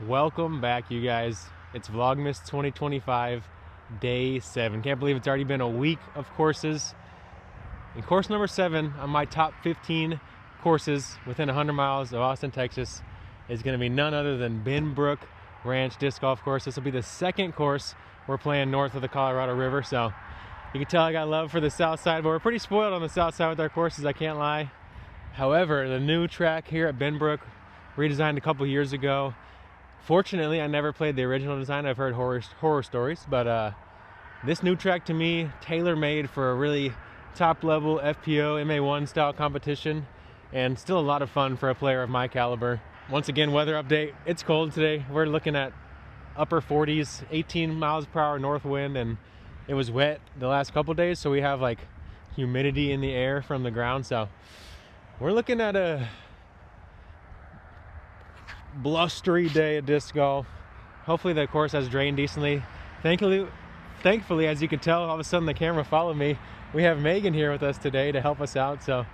Welcome back, you guys. It's Vlogmas 2025, day 7. Can't believe it's already been a week of courses. And course number 7 on my top 15 courses within 100 miles of Austin, Texas is going to be none other than Benbrook Ranch Disc Golf Course. This will be the second course we're playing north of the Colorado River, so you can tell I got love for the south side, but we're pretty spoiled on the south side with our courses, I can't lie. However, the new track here at Benbrook, redesigned a couple years ago. Fortunately, I never played the original design. I've heard horror stories, but this new track to me, tailor-made for a really top-level FPO MA1 style competition, and still a lot of fun for a player of my caliber. Once again, weather update. It's cold today. We're looking at upper 40s, 18 miles per hour north wind, and it was wet the last couple days, so we have like humidity in the air from the ground. So we're looking at a blustery day of disc golf. Hopefully the course has drained decently. Thankfully, as you can tell, all of a sudden the camera followed me. We have Megan here with us today to help us out, so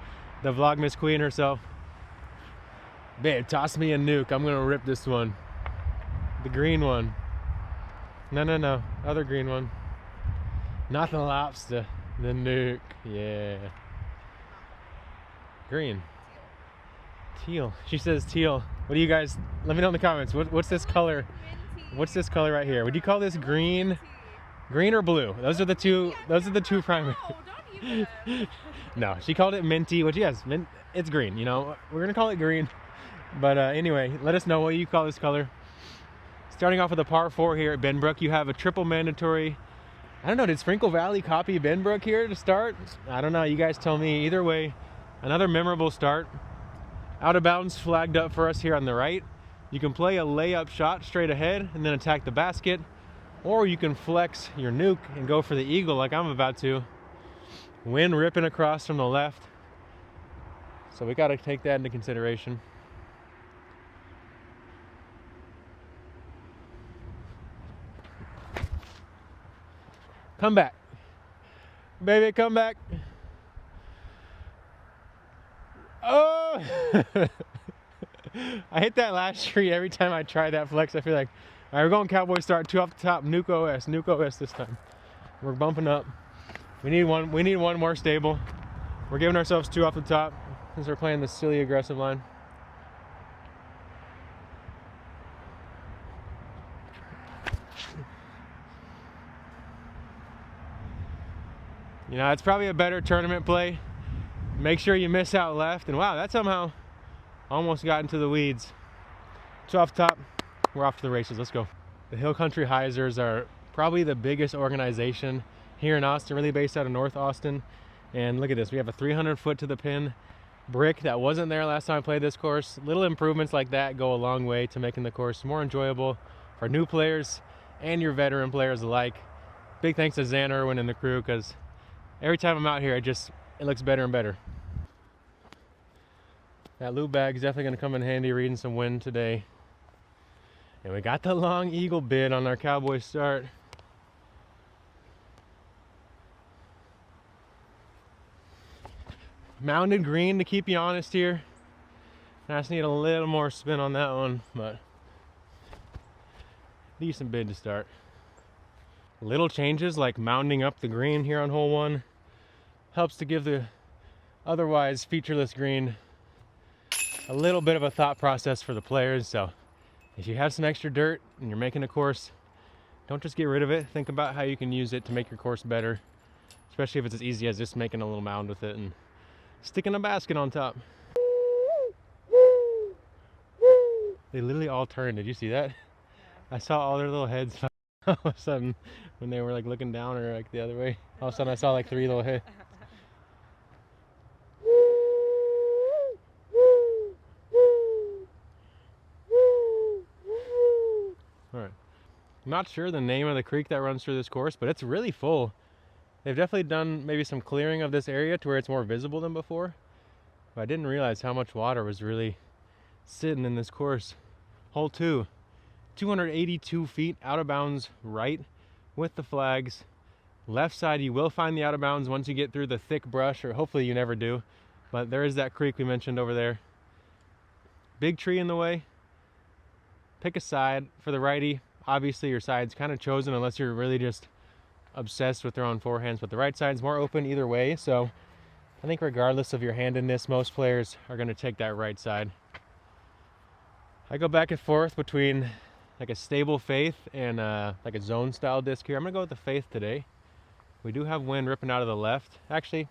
the Vlogmas queen herself. Babe, toss me a nuke. I'm gonna rip this one. The green one. No. Other green one. Not the lobster. The nuke. Yeah. Green. Teal. She says teal. What do you guys, let me know in the comments. What's this color? What's this color right here? Would you call this green? Green or blue? Those are the two primary. No, don't even. No, she called it minty, which yes, it's green, you know. We're gonna call it green. But anyway, let us know what you call this color. Starting off with a par 4 here at Benbrook, you have a triple mandatory. I don't know, did Sprinkle Valley copy Benbrook here to start? I don't know, you guys tell me. Either way, another memorable start. Out of bounds flagged up for us here on the right. You can play a layup shot straight ahead and then attack the basket, or you can flex your nuke and go for the eagle like I'm about to. Wind ripping across from the left, so we got to take that into consideration. Come back, baby, come back. Oh! I hit that last tree every time I try that flex. I feel like, all right, we're going cowboy start, 2 off the top, nuke OS this time. We're bumping up. We need one more stable. We're giving ourselves 2 off the top since we're playing this silly aggressive line. You know, it's probably a better tournament play. Make sure you miss out left, and wow, that somehow almost got into the weeds. 2 off the top, we're off to the races, let's go. The Hill Country Hyzers are probably the biggest organization here in Austin, really based out of North Austin. And look at this, we have a 300 foot to the pin brick that wasn't there last time I played this course. Little improvements like that go a long way to making the course more enjoyable for new players and your veteran players alike. Big thanks to Zan Irwin and the crew, because every time I'm out here, it looks better and better. That loop bag is definitely going to come in handy reading some wind today. And we got the long eagle bid on our cowboy start. Mounded green to keep you honest here. I just need a little more spin on that one, but decent bid to start. Little changes like mounding up the green here on hole 1 helps to give the otherwise featureless green a little bit of a thought process for the players. So if you have some extra dirt and you're making a course, don't just get rid of it. Think about how you can use it to make your course better, especially if it's as easy as just making a little mound with it and sticking a basket on top. They literally all turned. Did you see that? I saw all their little heads all of a sudden when they were like looking down or like the other way. All of a sudden I saw like 3 little heads. Alright. I'm not sure the name of the creek that runs through this course, but it's really full. They've definitely done maybe some clearing of this area to where it's more visible than before. But I didn't realize how much water was really sitting in this course. Hole 2, 282 feet out of bounds right with the flags. Left side, you will find the out of bounds once you get through the thick brush, or hopefully you never do. But there is that creek we mentioned over there. Big tree in the way. pick a side. For the righty, obviously your side's kind of chosen unless you're really just obsessed with throwing forehands, but the right side's more open either way. So I think regardless of your handedness, most players are going to take that right side. I go back and forth between like a stable faith and like a zone style disc here. I'm going to go with the faith today. We do have wind ripping out of the left. Actually,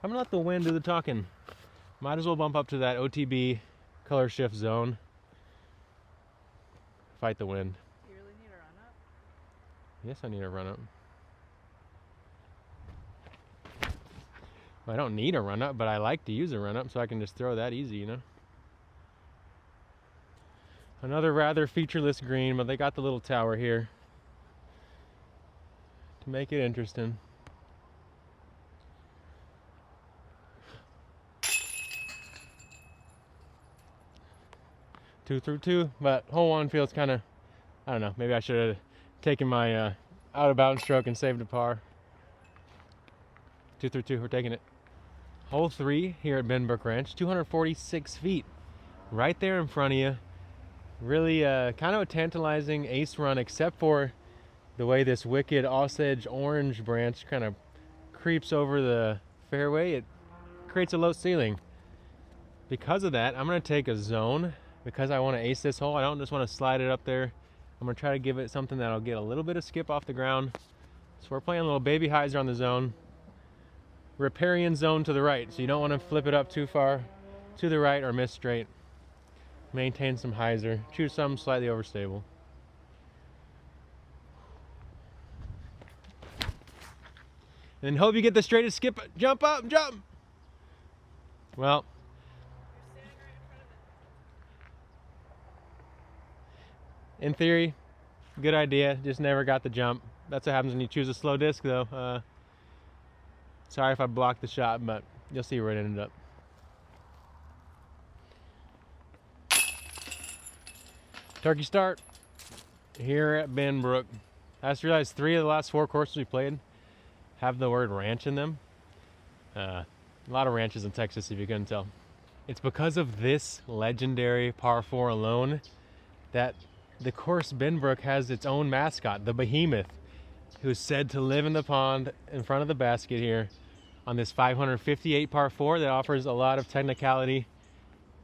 I'm going to let the wind do the talking. Might as well bump up to that OTB color shift zone. Fight the wind. Do you really need a run up? Yes, I need a run up. Well, I don't need a run up, but I like to use a run up so I can just throw that easy, you know. Another rather featureless green, but they got the little tower here to make it interesting. Two through two, but hole one feels kind of, I don't know, maybe I should have taken my out of bounds stroke and saved a par. 2 through 2, we're taking it. Hole 3 here at Benbrook Ranch, 246 feet, right there in front of you. Really kind of a tantalizing ace run, except for the way this wicked Osage orange branch kind of creeps over the fairway. It creates a low ceiling. Because of that, I'm going to take a zone because I want to ace this hole. I don't just want to slide it up there. I'm going to try to give it something that'll get a little bit of skip off the ground. So we're playing a little baby hyzer on the zone. Riparian zone to the right, so you don't want to flip it up too far to the right or miss straight. Maintain some hyzer. Choose something slightly overstable. And then hope you get the straightest skip. Jump up, jump! Well, You're standing right in front of it. in theory, good idea. Just never got the jump. That's what happens when you choose a slow disc, though. Sorry if I blocked the shot, but you'll see where it ended up. Turkey start here at Benbrook. I just realized 3 of the last 4 courses we played have the word ranch in them. A lot of ranches in Texas, if you couldn't tell. It's because of this legendary par 4 alone that the course Benbrook has its own mascot, the behemoth, who's said to live in the pond in front of the basket here on this 558 par 4 that offers a lot of technicality.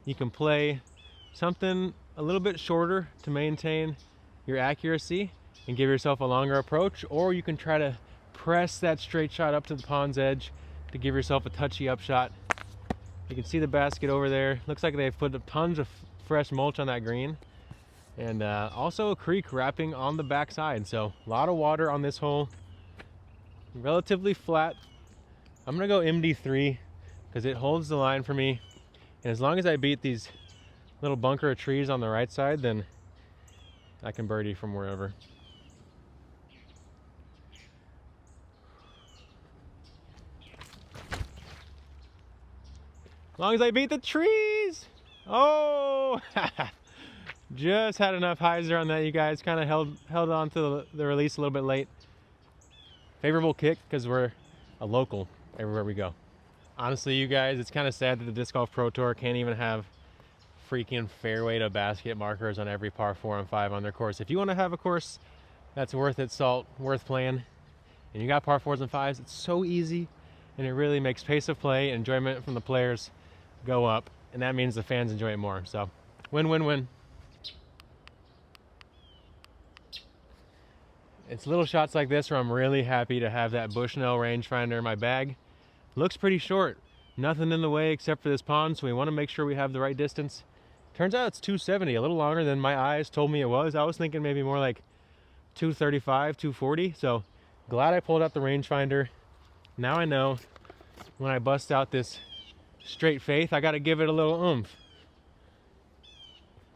You can play something a little bit shorter to maintain your accuracy and give yourself a longer approach, or you can try to press that straight shot up to the pond's edge to give yourself a touchy upshot. You can see the basket over there. Looks like they've put tons of fresh mulch on that green. And also a creek wrapping on the backside, so a lot of water on this hole. Relatively flat. I'm gonna go MD3 because it holds the line for me, and as long as I beat these little bunker of trees on the right side, then I can birdie from wherever. As long as I beat the trees. Oh. Just had enough hyzer on that, you guys. Kind of held on to the release a little bit late. Favorable kick because we're a local everywhere we go. Honestly, you guys, it's kind of sad that the Disc Golf Pro Tour can't even have freaking fairway to basket markers on every par 4 and 5 on their course. If you want to have a course that's worth its salt, worth playing, and you got par 4s and 5s, it's so easy, and it really makes pace of play, enjoyment from the players go up, and that means the fans enjoy it more. So, win, win, win. It's little shots like this where I'm really happy to have that Bushnell rangefinder in my bag. Looks pretty short. Nothing in the way except for this pond, so we want to make sure we have the right distance. Turns out it's 270, a little longer than my eyes told me it was. I was thinking maybe more like 235, 240. So glad I pulled out the rangefinder. Now I know when I bust out this straight faith, I got to give it a little oomph.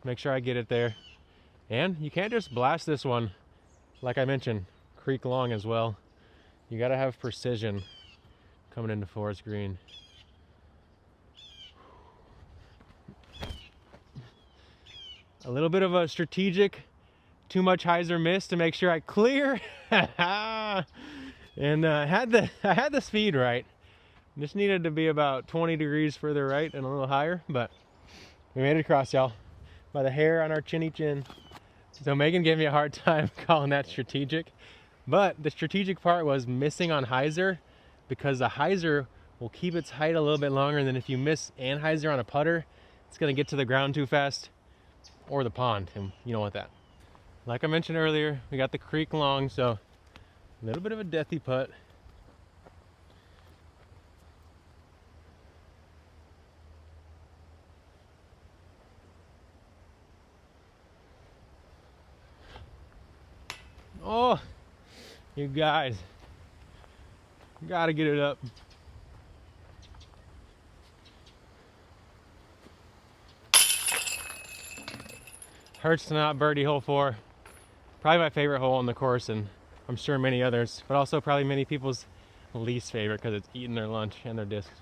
Make sure I get it there. And you can't just blast this one. Like I mentioned, creek long as well. You got to have precision coming into forest green. A little bit of a strategic, too much hyzer miss to make sure I clear. And I had the speed right. Just needed to be about 20 degrees further right and a little higher, but we made it across, y'all, by the hair on our chinny chin. So Megan gave me a hard time calling that strategic, but the strategic part was missing on hyzer, because the hyzer will keep its height a little bit longer than if you miss anhyzer on a putter, it's gonna get to the ground too fast, or the pond, and you don't want that. Like I mentioned earlier, we got the creek long, so a little bit of a deathy putt. Oh, you guys, gotta get it up. Hurts to not birdie hole 4. Probably my favorite hole on the course, and I'm sure many others, but also probably many people's least favorite because it's eating their lunch and their discs.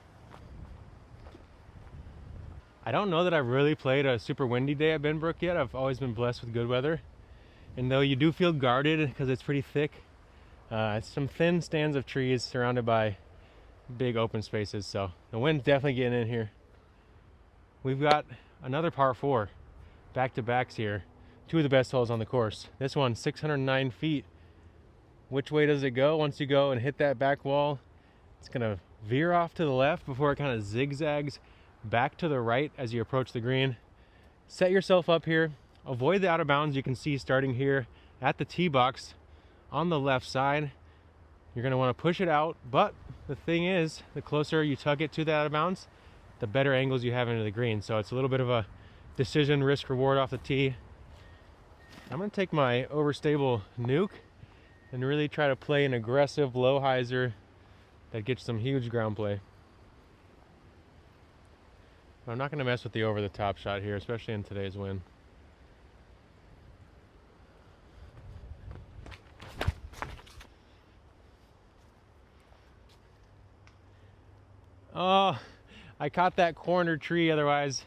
I don't know that I've really played a super windy day at Benbrook yet. I've always been blessed with good weather. And though you do feel guarded because it's pretty thick, it's some thin stands of trees surrounded by big open spaces, so the wind's definitely getting in here. We've got another par 4 back-to-backs here. 2 of the best holes on the course. This one, 609 feet. Which way does it go? Once you go and hit that back wall, it's gonna veer off to the left before it kind of zigzags back to the right as you approach the green. Set yourself up here. Avoid the out of bounds you can see starting here at the tee box on the left side. You're gonna wanna push it out, but the thing is, the closer you tug it to the out of bounds, the better angles you have into the green. So it's a little bit of a decision risk reward off the tee. I'm gonna take my overstable nuke and really try to play an aggressive low hyzer that gets some huge ground play. But I'm not gonna mess with the over the top shot here, especially in today's wind. Oh, I caught that corner tree, otherwise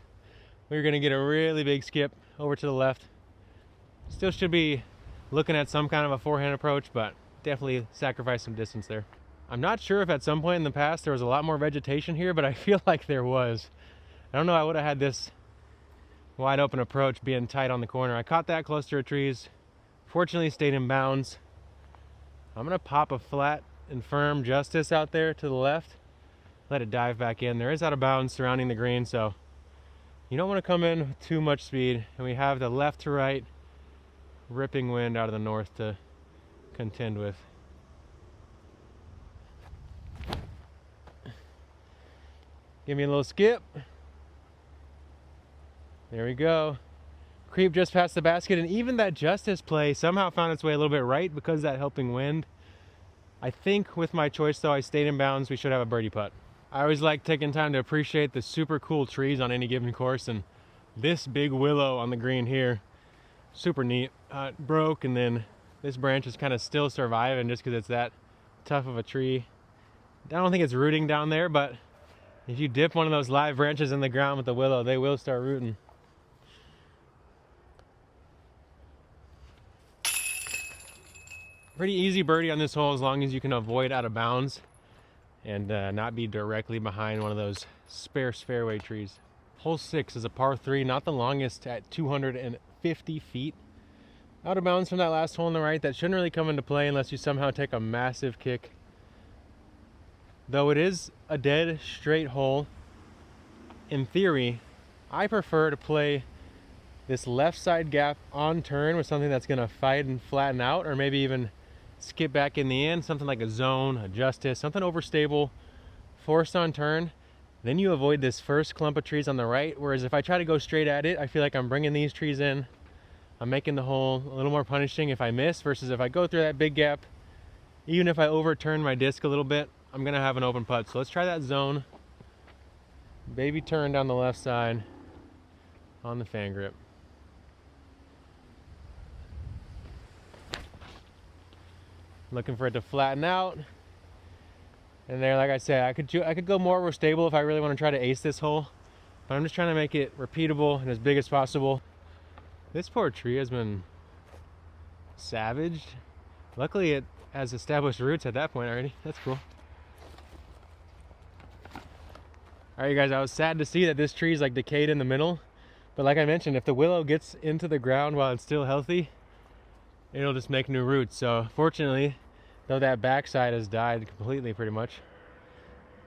we were gonna get a really big skip over to the left. Still should be looking at some kind of a forehand approach, but definitely sacrificed some distance there. I'm not sure if at some point in the past there was a lot more vegetation here, but I feel like there was. I don't know, I would have had this wide open approach being tight on the corner. I caught that cluster of trees. Fortunately stayed in bounds. I'm gonna pop a flat and firm Justice out there to the left. Let it dive back in. There is out of bounds surrounding the green, so you don't want to come in with too much speed. And we have the left to right ripping wind out of the north to contend with. Give me a little skip. There we go. Creep just past the basket, and even that Justice play somehow found its way a little bit right because of that helping wind. I think with my choice though, I stayed in bounds. We should have a birdie putt. I always like taking time to appreciate the super cool trees on any given course, and this big willow on the green here, super neat. It broke, and then this branch is kind of still surviving just because it's that tough of a tree. I don't think it's rooting down there, but if you dip one of those live branches in the ground with the willow, they will start rooting. Pretty easy birdie on this hole as long as you can avoid out of bounds and not be directly behind one of those sparse fairway trees. Hole 6 is a par 3, not the longest, at 250 feet. Out of bounds from that last hole on the right. That shouldn't really come into play unless you somehow take a massive kick. Though it is a dead straight hole, in theory, I prefer to play this left side gap on turn with something that's gonna fight and flatten out, or maybe even skip back in the end, something like a zone, a Justice, something overstable, forced on turn. Then you avoid this first clump of trees on the right, whereas if I try to go straight at it, I feel like I'm bringing these trees in. I'm making the hole a little more punishing if I miss, versus if I go through that big gap, even if I overturn my disc a little bit, I'm gonna have an open putt. So let's try that zone. Baby turn down the left side on the fan grip. Looking for it to flatten out. And there, like I said, I could go more overstable if I really want to try to ace this hole, but I'm just trying to make it repeatable and as big as possible. This poor tree has been savaged. Luckily it has established roots at that point already. That's cool. Alright, you guys, I was sad to see that this tree is like decayed in the middle, but like I mentioned, if the willow gets into the ground while it's still healthy, it'll just make new roots. So fortunately, though that backside has died completely pretty much,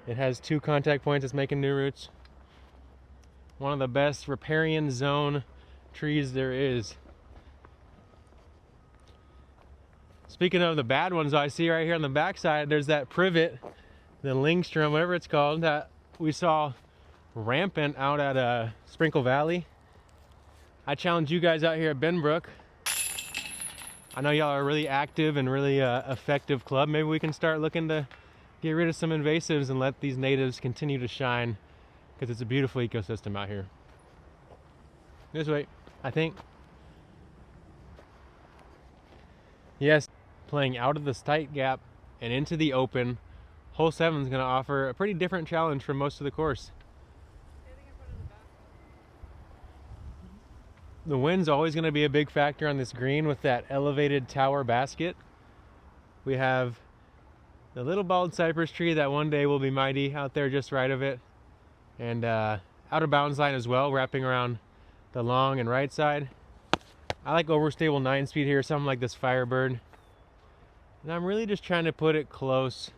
it has 2 contact points that's making new roots. One of the best riparian zone trees there is. Speaking of the bad ones, I see right here on the backside, there's that privet, the Lingstrom, whatever it's called, that we saw rampant out at Sprinkle Valley. I challenge you guys out here at Benbrook. I know y'all are a really active and really effective club. Maybe we can start looking to get rid of some invasives and let these natives continue to shine, because it's a beautiful ecosystem out here. This way, I think. Yes, playing out of this tight gap and into the open, hole 7 is going to offer a pretty different challenge from most of the course. Standing in front of the basket. The wind's always going to be a big factor on this green with that elevated tower basket. We have the little bald cypress tree that one day will be mighty out there just right of it. And out of bounds line as well, wrapping around the long and right side. I like overstable 9-speed here, something like this Firebird. And I'm really just trying to put it close.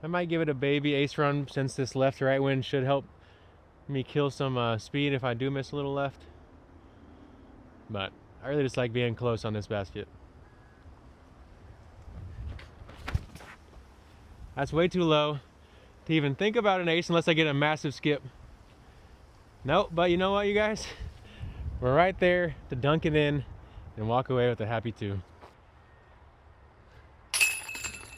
I might give it a baby ace run, since this left to right wind should help me kill some speed if I do miss a little left. But I really just like being close on this basket. That's way too low to even think about an ace unless I get a massive skip. Nope, but you know what, you guys? We're right there to dunk it in and walk away with a happy 2.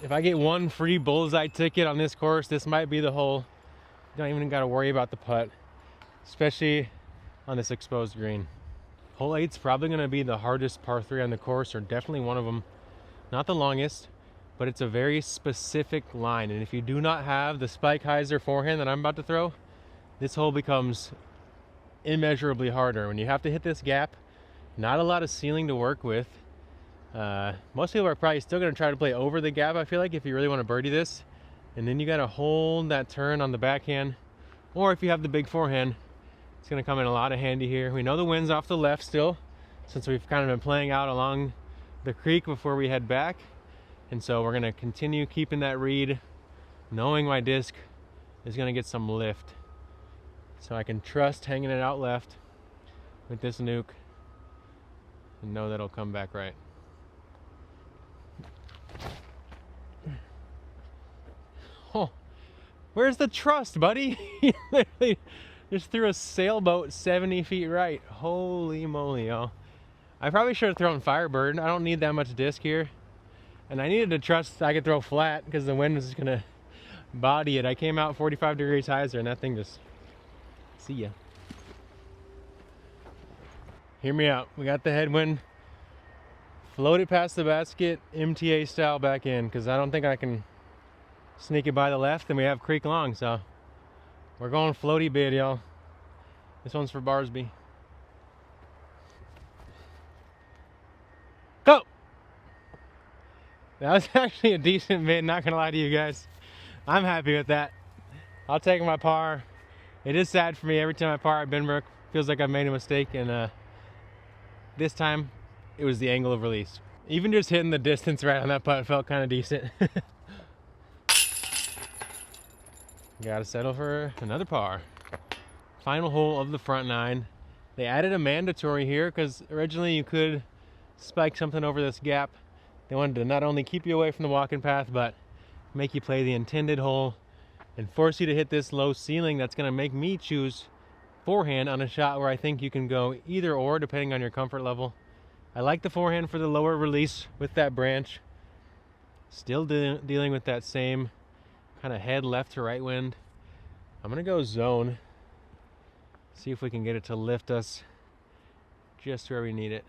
If I get one free bullseye ticket on this course, this might be the hole. Don't even got to worry about the putt, especially on this exposed green. Hole 8's probably going to be the hardest par 3 on the course, or definitely one of them. Not the longest, but it's a very specific line. And if you do not have the spike hyzer forehand that I'm about to throw, this hole becomes immeasurably harder. When you have to hit this gap, not a lot of ceiling to work with. Most people are probably still going to try to play over the gap, I feel like, if you really want to birdie this. And then you got to hold that turn on the backhand. Or if you have the big forehand, it's going to come in a lot of handy here. We know the wind's off the left still, since we've kind of been playing out along the creek before we head back. And so we're going to continue keeping that read, knowing my disc is going to get some lift. So I can trust hanging it out left with this nuke and know that it'll come back right. Oh, where's the trust, buddy? He literally just threw a sailboat 70 feet right. Holy moly, y'all. I probably should have thrown Firebird. I don't need that much disc here. And I needed to trust I could throw flat because the wind was just gonna body it. I came out 45 degrees hyzer and that thing just, see ya. Hear me out. We got the headwind. Float it past the basket, MTA style back in, because I don't think I can sneak it by the left, and we have creek long, so we're going floaty bid, y'all. This one's for Barsby. Go! That was actually a decent bid, not gonna lie to you guys. I'm happy with that. I'll take my par. It is sad for me every time I par at Benbrook. Feels like I've made a mistake, and this time it was the angle of release. Even just hitting the distance right on that putt felt kind of decent. Gotta settle for another par. Final hole of the front 9. They added a mandatory here because originally you could spike something over this gap. They wanted to not only keep you away from the walking path, but make you play the intended hole and force you to hit this low ceiling that's going to make me choose forehand on a shot where I think you can go either or depending on your comfort level. I like the forehand for the lower release with that branch. Still dealing with that same kind of head left to right wind. I'm going to go zone. See if we can get it to lift us just where we need it.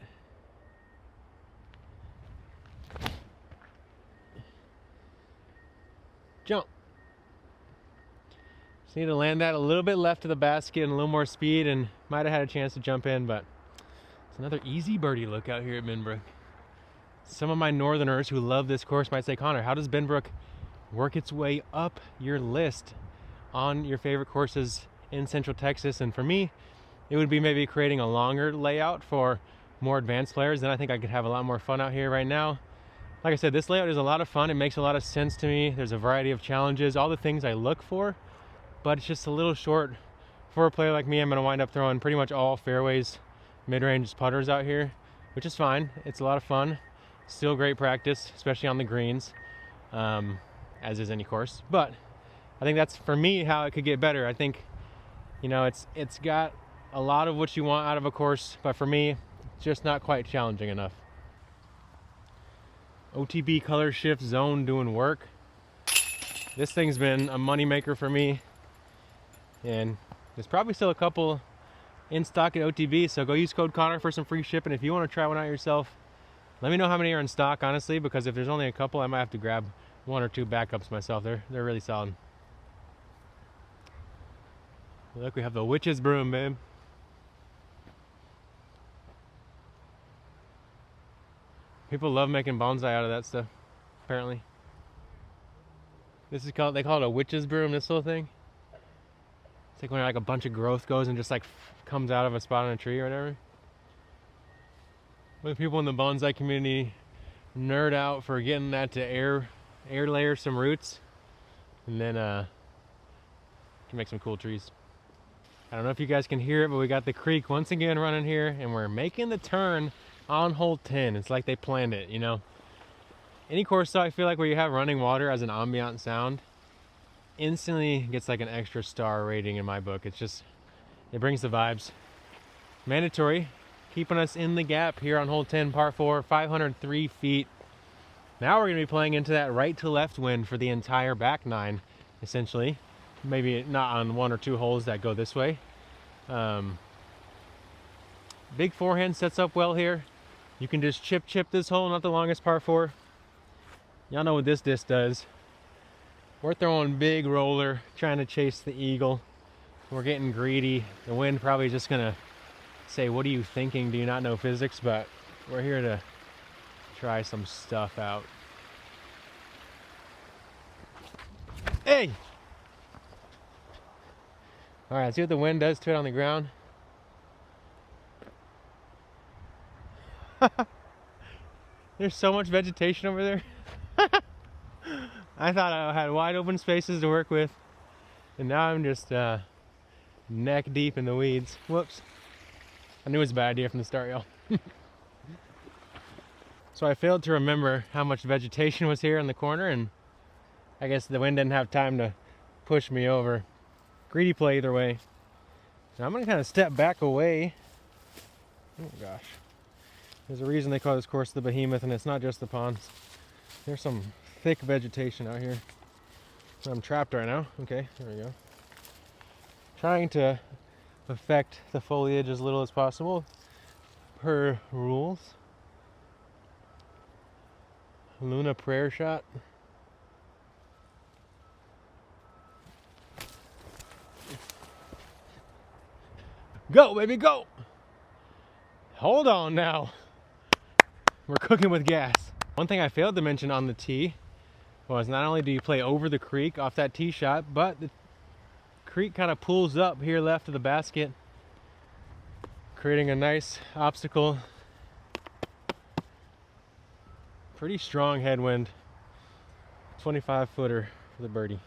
Jump. Just need to land that a little bit left of the basket and a little more speed, and might have had a chance to jump in, but it's another easy birdie look out here at Benbrook. Some of my northerners who love this course might say, Connor, how does Benbrook work its way up your list on your favorite courses in Central Texas? And for me, it would be maybe creating a longer layout for more advanced players, then I think I could have a lot more fun out here. Right now, like I said, this layout is a lot of fun. It makes a lot of sense to me. There's a variety of challenges, all the things I look for, but it's just a little short for a player like me. I'm going to wind up throwing pretty much all fairways, mid-range putters out here, which is fine. It's a lot of fun. Still great practice, especially on the greens, as is any course. But I think that's, for me, how it could get better. I think, you know, it's got a lot of what you want out of a course, but for me, it's just not quite challenging enough. OTB color shift zone doing work. This thing's been a money maker for me, and there's probably still a couple in stock at OTB, so go use code Connor for some free shipping. If you want to try one out yourself, let me know how many are in stock, honestly, because if there's only a couple, I might have to grab 1 or 2 backups myself. They're really solid. Look, we have the witch's broom, babe. People love making bonsai out of that stuff, apparently. This is called, they call it a witch's broom, this little thing. It's like when like a bunch of growth goes and just like comes out of a spot on a tree or whatever. When people in the bonsai community nerd out for getting that to air layer some roots, and then can make some cool trees. I don't know if you guys can hear it, but we got the creek once again running here, and we're making the turn on hole 10. It's like they planned it, you know. Any course, though, I feel like where you have running water as an ambient sound instantly gets like an extra star rating in my book. It's just, it brings the vibes. Mandatory, keeping us in the gap here on hole 10, par 4, 503 feet. Now we're going to be playing into that right to left wind for the entire back 9, essentially. Maybe not on 1 or 2 holes that go this way. Big forehand sets up well here. You can just chip this hole, not the longest par 4. Y'all know what this disc does. We're throwing big roller, trying to chase the eagle. We're getting greedy. The wind probably just gonna say, what are you thinking? Do you not know physics? But we're here to try some stuff out. Hey! All right, see what the wind does to it on the ground. There's so much vegetation over there. I thought I had wide open spaces to work with, and now I'm just neck deep in the weeds. Whoops. I knew it was a bad idea from the start, y'all. So I failed to remember how much vegetation was here in the corner, and I guess the wind didn't have time to push me over. Greedy play either way. Now I'm gonna kind of step back away. Oh gosh. There's a reason they call this course the Behemoth, and it's not just the ponds. There's some thick vegetation out here. I'm trapped right now. Okay, there we go. Trying to affect the foliage as little as possible, per rules. Luna prayer shot. Go, baby, go! Hold on now. We're cooking with gas. One thing I failed to mention on the tee was not only do you play over the creek off that tee shot, but the creek kind of pulls up here left of the basket, creating a nice obstacle. Pretty strong headwind. 25 footer for the birdie.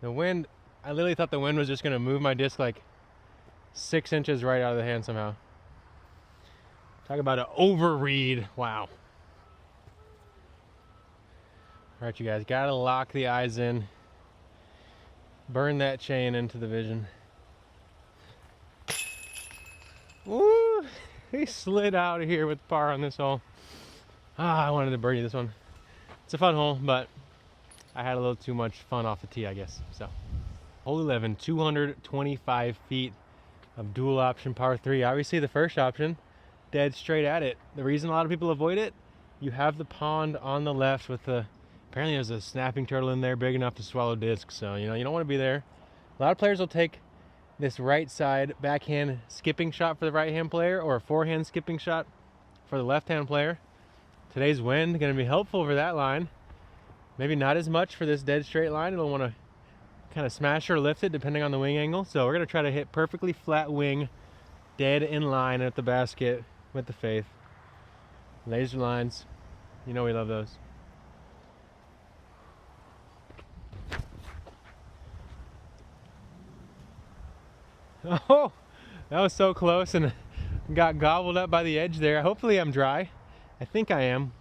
The wind, I literally thought the wind was just going to move my disc like 6 inches right out of the hand somehow. Talk about an overread. Wow. Alright, you guys, gotta lock the eyes in. Burn that chain into the vision. Woo! He slid out of here with par on this hole. I wanted to birdie this one. It's a fun hole, but I had a little too much fun off the tee, I guess. So, hole 11, 225 feet of dual option par 3. Obviously, the first option, dead straight at it. The reason a lot of people avoid it, you have the pond on the left with the, apparently there's a snapping turtle in there big enough to swallow discs. So, you know, you don't want to be there. A lot of players will take this right side backhand skipping shot for the right hand player, or a forehand skipping shot for the left hand player. Today's wind going to be helpful for that line. Maybe not as much for this dead straight line. It'll want to kind of smash or lift it depending on the wing angle. So we're gonna try to hit perfectly flat wing, dead in line at the basket with the faith. Laser lines, you know we love those. Oh, that was so close and got gobbled up by the edge there. Hopefully I'm dry. I think I am.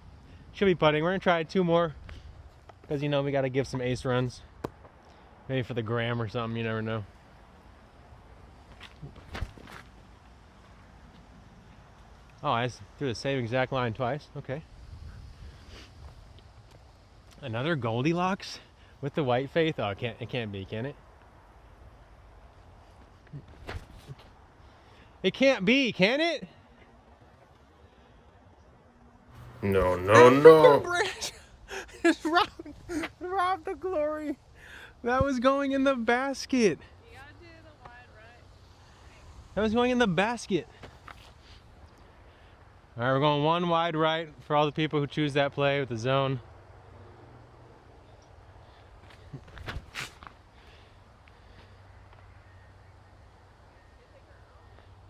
Should be putting. We're gonna try 2 more because you know we gotta give some ace runs. Maybe for the gram or something, you never know. Oh, I threw the same exact line twice. Okay. Another Goldilocks with the white faith. Oh, it can't be, can it? It can't be, can it? No, no, no. Just robbed the glory. That was going in the basket. You gotta do the wide right. That was going in the basket. All right, we're going 1 wide right for all the people who choose that play with the zone.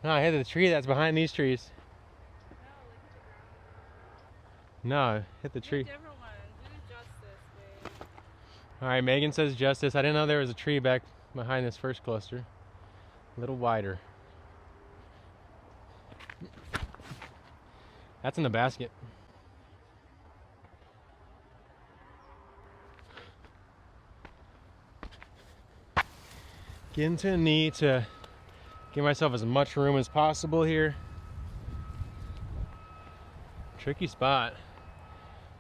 No, I hit the tree that's behind these trees. No, hit the tree. Different one. Do justice, babe. All right, Megan says justice. I didn't know there was a tree back behind this first cluster. A little wider. That's in the basket. Getting to a knee to give myself as much room as possible here. Tricky spot.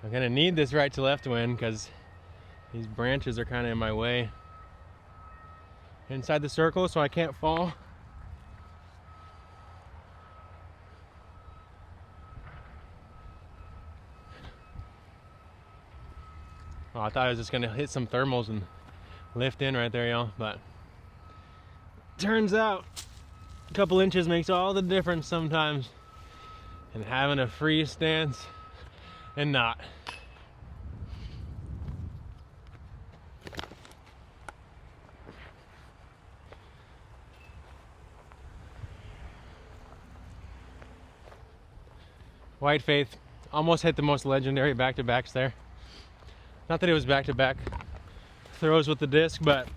I'm gonna need this right to left wind because these branches are kind of in my way. Inside the circle so I can't fall. Oh, I thought I was just gonna hit some thermals and lift in right there, y'all, but turns out a couple inches makes all the difference sometimes in having a free stance and not. White Faith almost hit the most legendary back-to-backs there. Not that it was back-to-back throws with the disc, but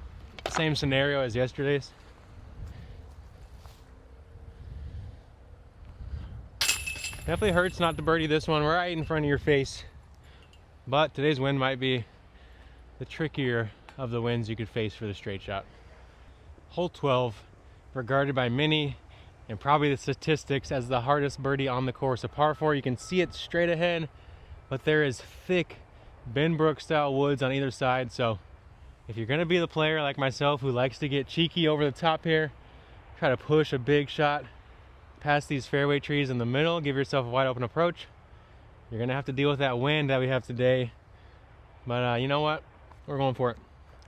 same scenario as yesterday's. Definitely hurts not to birdie this one. We're right in front of your face. But today's wind might be the trickier of the winds you could face for the straight shot. Hole 12, regarded by many and probably the statistics as the hardest birdie on the course. A par 4, you can see it straight ahead, but there is thick Benbrook style woods on either side. So if you're gonna be the player like myself who likes to get cheeky over the top here, try to push a big shot past these fairway trees in the middle, give yourself a wide open approach, you're gonna have to deal with that wind that we have today. But you know what? We're going for it.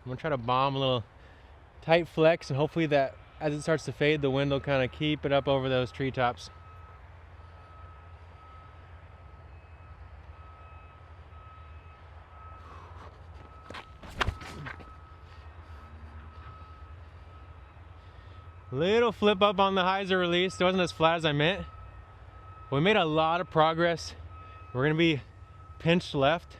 I'm gonna try to bomb a little tight flex, and hopefully that as it starts to fade, the wind will kind of keep it up over those treetops. Little flip up on the hyzer release. It wasn't as flat as I meant. We made a lot of progress. We're gonna be pinched left,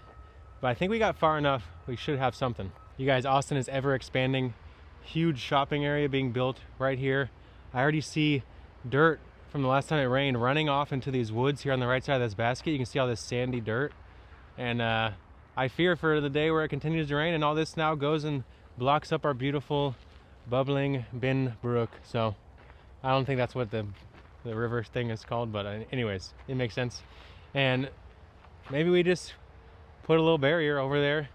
but I think we got far enough. We should have something. You guys, Austin is ever expanding. Huge shopping area being built right here. I already see dirt from the last time it rained running off into these woods here on the right side of this basket. You can see all this sandy dirt. And I fear for the day where it continues to rain and all this now goes and blocks up our beautiful bubbling Benbrook. So I don't think that's what the river thing is called, but anyways, it makes sense. And maybe we just put a little barrier over there.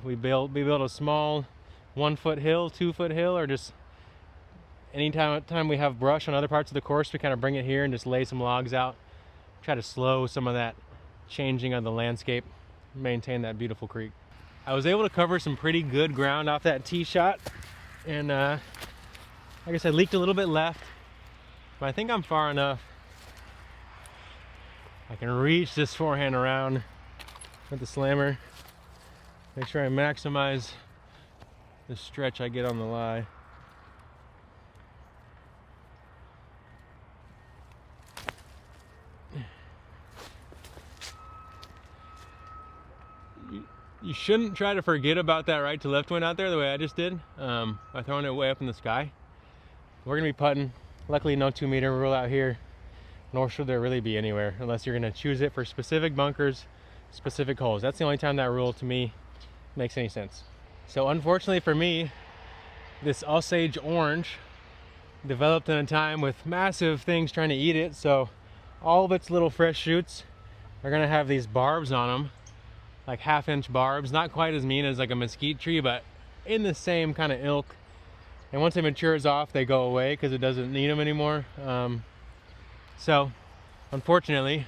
We build a small 1 foot hill, 2 foot hill, or just anytime we have brush on other parts of the course, we kind of bring it here and just lay some logs out. Try to slow some of that changing of the landscape, maintain that beautiful creek. I was able to cover some pretty good ground off that tee shot, and like I said, leaked a little bit left, but I think I'm far enough. I can reach this forehand around with the slammer. Make sure I maximize the stretch I get on the lie. You shouldn't try to forget about that right to left wind out there the way I just did, by throwing it way up in the sky. We're gonna be putting. Luckily no 2 meter rule out here, nor should there really be anywhere, unless you're gonna choose it for specific bunkers, specific holes. That's the only time that rule to me makes any sense. So unfortunately for me, this Osage orange developed in a time with massive things trying to eat it, so all of its little fresh shoots are gonna have these barbs on them, like 1/2-inch barbs, not quite as mean as like a mesquite tree, but in the same kind of ilk. And once it matures off, they go away because it doesn't need them anymore. So unfortunately,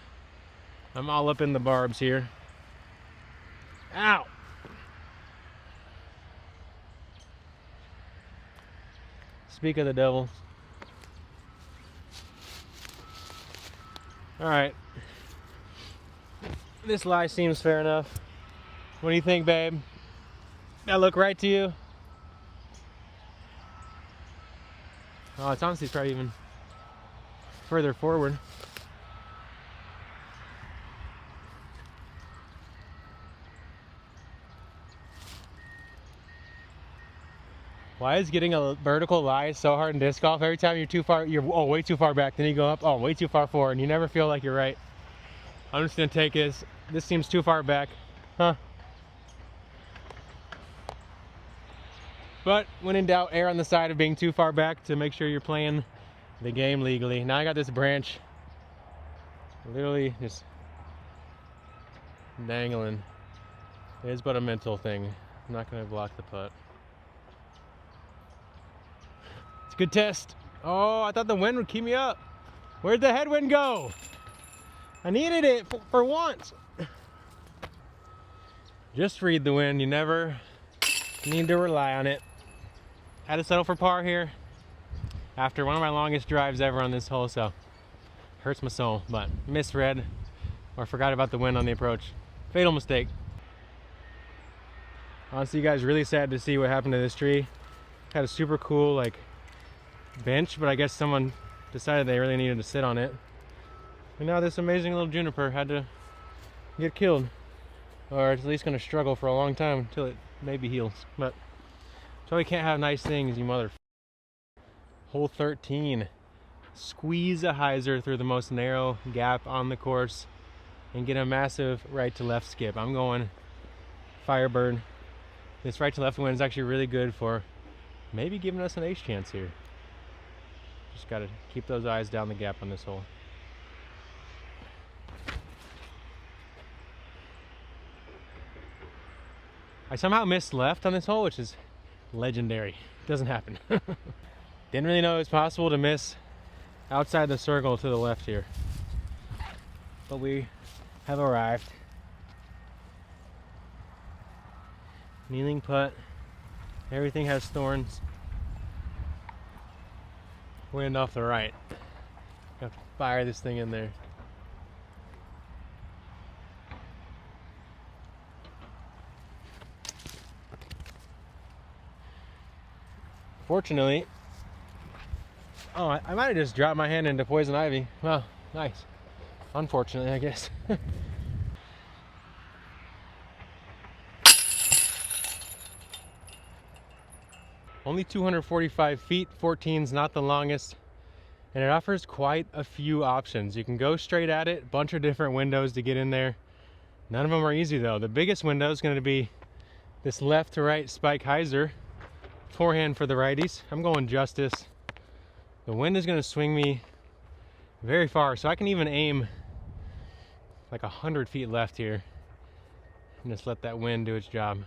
I'm all up in the barbs here. Ow! Speak of the devil. All right, this lie seems fair enough. What do you think, babe? That look right to you? Oh, it's honestly probably even further forward. Why is getting a vertical lie so hard in disc golf? Every time you're too far, you're way too far back, then you go up, oh, way too far forward, and you never feel like you're right. I'm just gonna take this. This seems too far back, huh? But when in doubt, err on the side of being too far back to make sure you're playing the game legally. Now I got this branch literally just dangling. It is but a mental thing. I'm not gonna block the putt. It's a good test. Oh, I thought the wind would keep me up. Where'd the headwind go? I needed it for once. Just read the wind. You never need to rely on it. Had to settle for par here after one of my longest drives ever on this hole, so hurts my soul, but misread or forgot about the wind on the approach. Fatal mistake. Honestly, you guys, really sad to see what happened to this tree. Had a super cool like bench, but I guess someone decided they really needed to sit on it. And now this amazing little juniper had to get killed, or it's at least going to struggle for a long time until it maybe heals. But so we can't have nice things, you mother. Hole 13. Squeeze a hyzer through the most narrow gap on the course and get a massive right to left skip. I'm going Firebird. This right to left wind is actually really good for maybe giving us an ace chance here. Just got to keep those eyes down the gap on this hole. I somehow missed left on this hole, which is legendary. Doesn't happen. Didn't really know it was possible to miss outside the circle to the left here, but we have arrived. Kneeling putt. Everything has thorns. Wind off the right. Have to fire this thing in there. Fortunately, oh, I might have just dropped my hand into poison ivy. Well, nice. Unfortunately, I guess. Only 245 feet, 14's not the longest, and it offers quite a few options. You can go straight at it, bunch of different windows to get in there. None of them are easy though. The biggest window is going to be this left to right spike hyzer. Forehand for the righties. I'm going justice. The wind is going to swing me very far, so I can even aim like 100 feet left here and just let that wind do its job.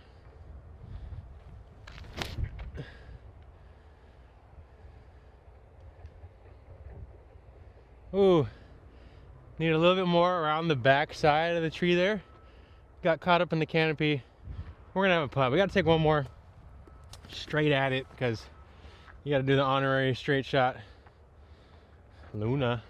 Ooh, need a little bit more around the back side of the tree there. Got caught up in the canopy. We're gonna have a putt. We gotta take one more straight at it because you gotta do the honorary straight shot. Luna.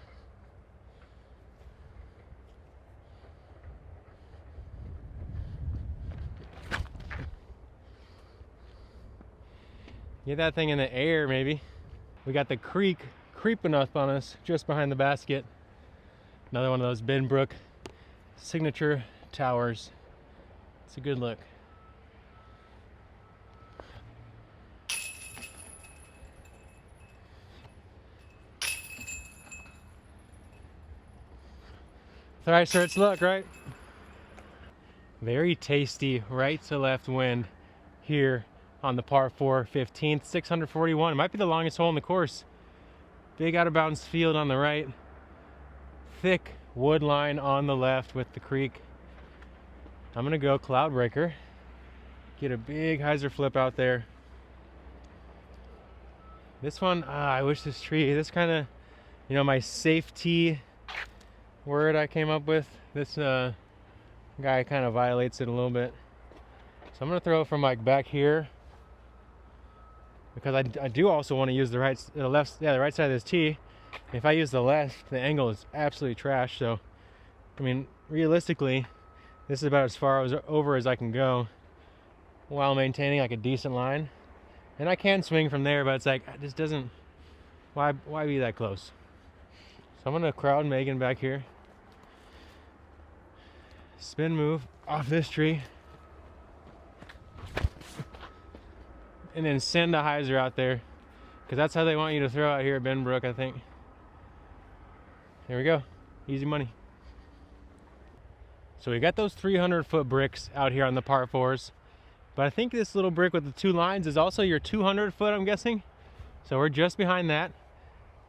Get that thing in the air, maybe. We got the creek creeping up on us just behind the basket. Another one of those Benbrook signature towers. It's a good look. Alright, so it's look, right? Very tasty right to left wind here on the par 4 15th, 641. It might be the longest hole in the course. Big out of bounds field on the right. Thick wood line on the left with the creek. I'm gonna go cloud breaker. Get a big hyzer flip out there. This one, I wish this tree, this kind of, you know, my safety word I came up with. This guy kind of violates it a little bit. So I'm gonna throw it from like back here, because I do also want to use the right side of this tee. If I use the left, the angle is absolutely trash. So, I mean, realistically, this is about as far over as I can go while maintaining like a decent line. And I can swing from there, but it's like, it just doesn't, why be that close? So I'm gonna crowd Megan back here. Spin move off this tree. And then send a hyzer out there, because that's how they want you to throw out here at Benbrook, I think. There we go. Easy money. So we got those 300-foot bricks out here on the par 4s. But I think this little brick with the 2 lines is also your 200-foot, I'm guessing. So we're just behind that.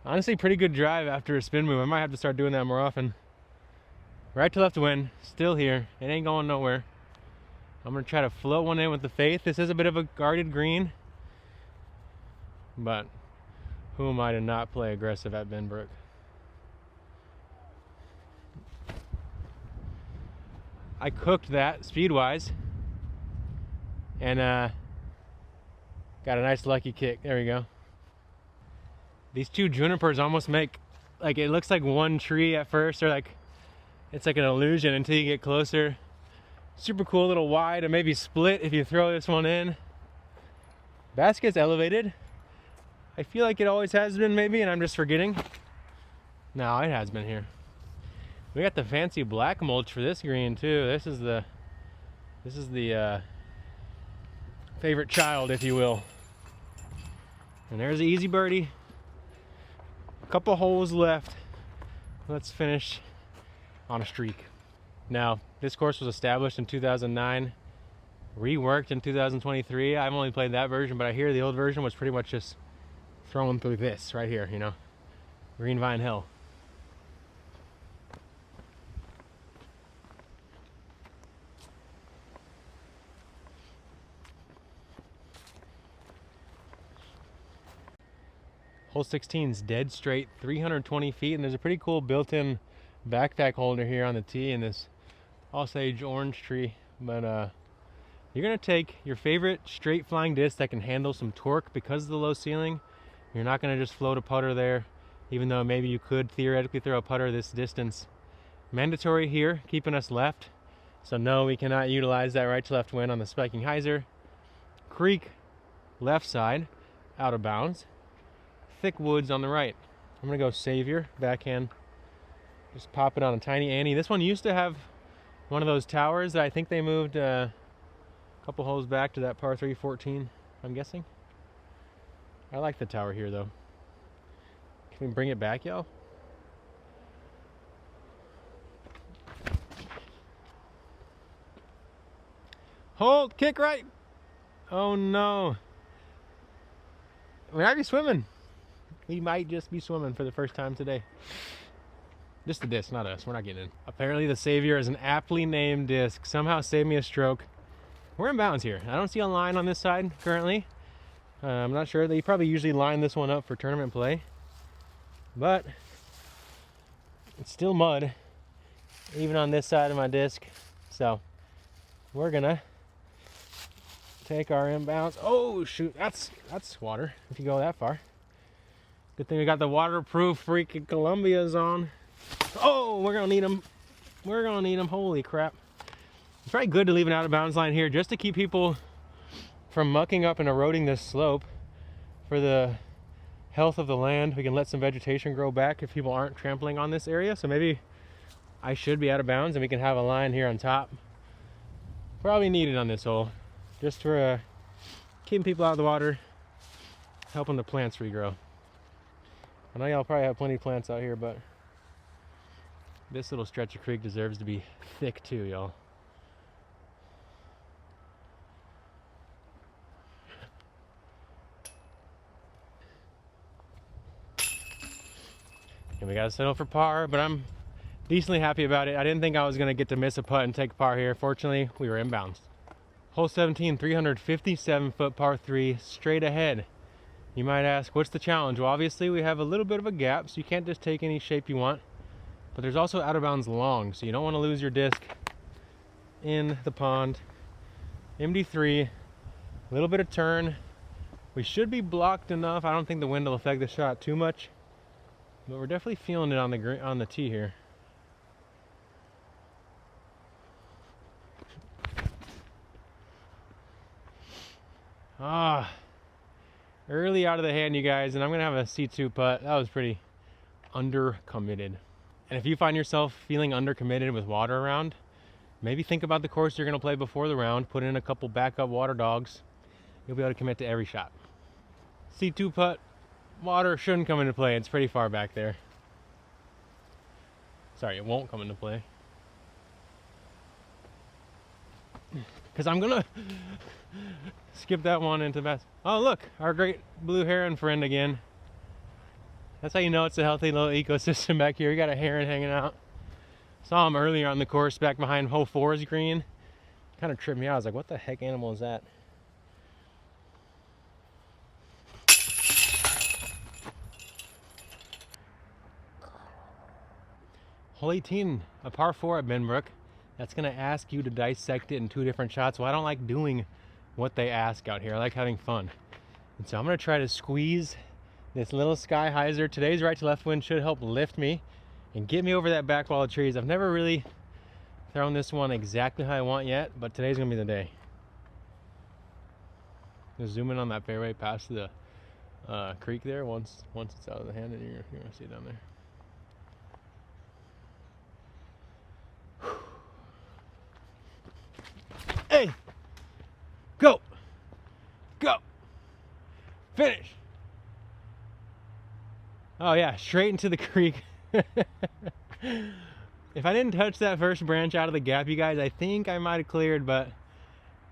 Honestly, pretty good drive after a spin move. I might have to start doing that more often. Right to left wind, still here. It ain't going nowhere. I'm gonna try to float one in with the faith. This is a bit of a guarded green, but who am I to not play aggressive at Benbrook? I cooked that speed-wise, and got a nice lucky kick. There we go. These 2 junipers almost make, like, it looks like one tree at first, or like it's like an illusion until you get closer. Super cool little wide, and maybe split if you throw this one in. Basket's elevated. I feel like it always has been, maybe, and I'm just forgetting. No, it has been here. We got the fancy black mulch for this green too. This is the favorite child, if you will. And there's the easy birdie. A couple holes left. Let's finish on a streak. Now, this course was established in 2009, reworked in 2023. I've only played that version, but I hear the old version was pretty much just throwing through this right here, you know, Green Vine Hill. Hole 16 is dead straight, 320 feet, and there's a pretty cool built-in backpack holder here on the tee in this Osage orange tree. But you're gonna take your favorite straight flying disc that can handle some torque because of the low ceiling. You're not gonna just float a putter there, even though maybe you could theoretically throw a putter this distance. Mandatory here, keeping us left. So no, we cannot utilize that right to left wind on the spiking hyzer. Creek, left side, out of bounds. Thick woods on the right. I'm gonna go Savior, backhand. Just pop it on a tiny Annie. This one used to have one of those towers that I think they moved a couple holes back to that par 3 14, I'm guessing. I like the tower here though. Can we bring it back, y'all? Hold, kick right. Oh no. We might be swimming. We might just be swimming for the first time today. Just the disc, not us. We're not getting in. Apparently the Savior is an aptly named disc. Somehow saved me a stroke. We're in bounds here. I don't see a line on this side currently. I'm not sure. They probably usually line this one up for tournament play. But it's still mud, even on this side of my disc. So we're gonna take our inbounds. Oh shoot, that's water if you go that far. Good thing we got the waterproof freaking Columbias on. Oh, we're gonna need them. We're gonna need them. Holy crap. It's probably good to leave an out of bounds line here just to keep people from mucking up and eroding this slope. for the health of the land. We can let some vegetation grow back if people aren't trampling on this area. So maybe I should be out of bounds and we can have a line here on top. Probably needed on this hole, just for keeping people out of the water, helping the plants regrow. I know y'all probably have plenty of plants out here, but this little stretch of creek deserves to be thick too, y'all. And we gotta settle for par, but I'm decently happy about it. I didn't think I was gonna get to miss a putt and take par here. Fortunately, we were inbounds. Hole 17, 357 foot par 3, straight ahead. You might ask, what's the challenge? Well, obviously we have a little bit of a gap, so you can't just take any shape you want. But there's also out of bounds long, so you don't want to lose your disc in the pond. MD3, a little bit of turn. We should be blocked enough. I don't think the wind will affect the shot too much, but we're definitely feeling it on the tee here. Early out of the hand, you guys, and I'm gonna have a C2 putt. That was pretty undercommitted. And if you find yourself feeling undercommitted with water around, maybe think about the course you're gonna play before the round, put in a couple backup water dogs. You'll be able to commit to every shot. C2 putt, water shouldn't come into play. It's pretty far back there. Sorry, it won't come into play. Because I'm gonna skip that one into the basket. Oh look, our great blue heron friend again. That's how you know it's a healthy little ecosystem back here. We got a heron hanging out. Saw him earlier on the course back behind hole 4's green. Kind of tripped me out. I was like, what the heck animal is that? Hole 18, a par 4 at Benbrook. That's gonna ask you to dissect it in 2 different shots. Well, I don't like doing what they ask out here. I like having fun. And so I'm gonna try to squeeze this little sky hyzer. Today's right to left wind should help lift me and get me over that back wall of trees. I've never really thrown this one exactly how I want yet, but today's gonna be the day. Just zoom in on that fairway past the creek there. Once it's out of the hand, and you're gonna see it down there. Hey, go, finish. Oh yeah, straight into the creek. If I didn't touch that first branch out of the gap, you guys, I think I might have cleared, but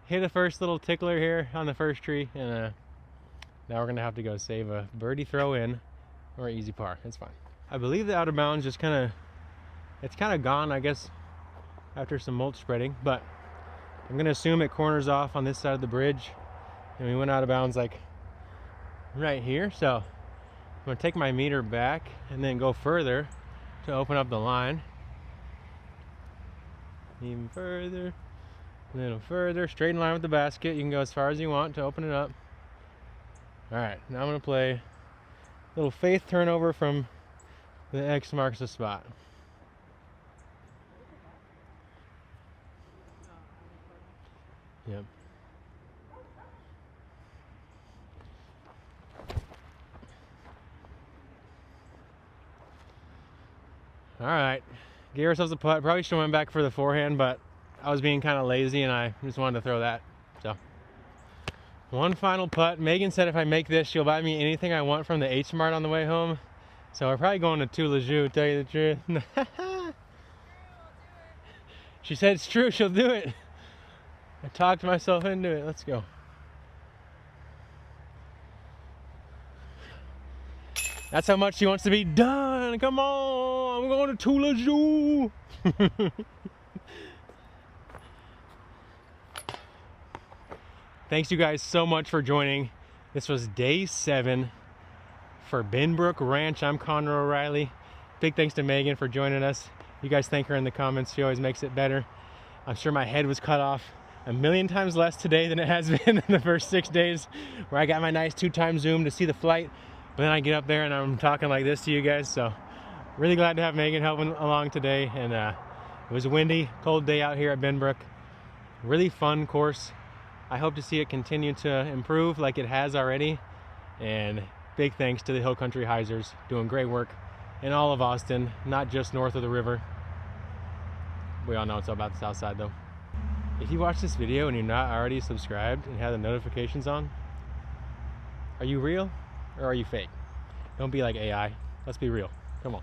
hit the first little tickler here on the first tree, and now we're gonna have to go save a birdie throw in or easy par. It's fine. I believe the out of bounds just it's kind of gone, I guess, after some mulch spreading, but I'm gonna assume it corners off on this side of the bridge, and we went out of bounds like right here. So I'm gonna take my meter back and then go further to open up the line. Even further, a little further, straight in line with the basket. You can go as far as you want to open it up. All right, now I'm gonna play a little faith turnover from the X marks the spot. Yep. All right, gave ourselves a putt. Probably should have went back for the forehand, but I was being kind of lazy and I just wanted to throw that. So one final putt. Megan said if I make this, she'll buy me anything I want from the H Mart on the way home. So we're probably going to Toulajou, tell you the truth. She said it's true, she'll do it. I talked myself into it. Let's go. That's how much she wants to be done. Come on, I'm going to Toulajou. Thanks you guys so much for joining. This was day 7 for Benbrook Ranch. I'm Connor O'Reilly. Big thanks to Megan for joining us. You guys thank her in the comments. She always makes it better. I'm sure my head was cut off a million times less today than it has been in the first 6 days, where I got my nice 2x zoom to see the flight, but then I get up there and I'm talking like this to you guys. So really glad to have Megan helping along today. And it was a windy, cold day out here at Benbrook. Really fun course. I hope to see it continue to improve like it has already. And big thanks to the Hill Country Heisers, doing great work in all of Austin, not just north of the river. We all know it's all about the south side though. If you watch this video and you're not already subscribed and have the notifications on, are you real or are you fake? Don't be like AI. Let's be real. Come on.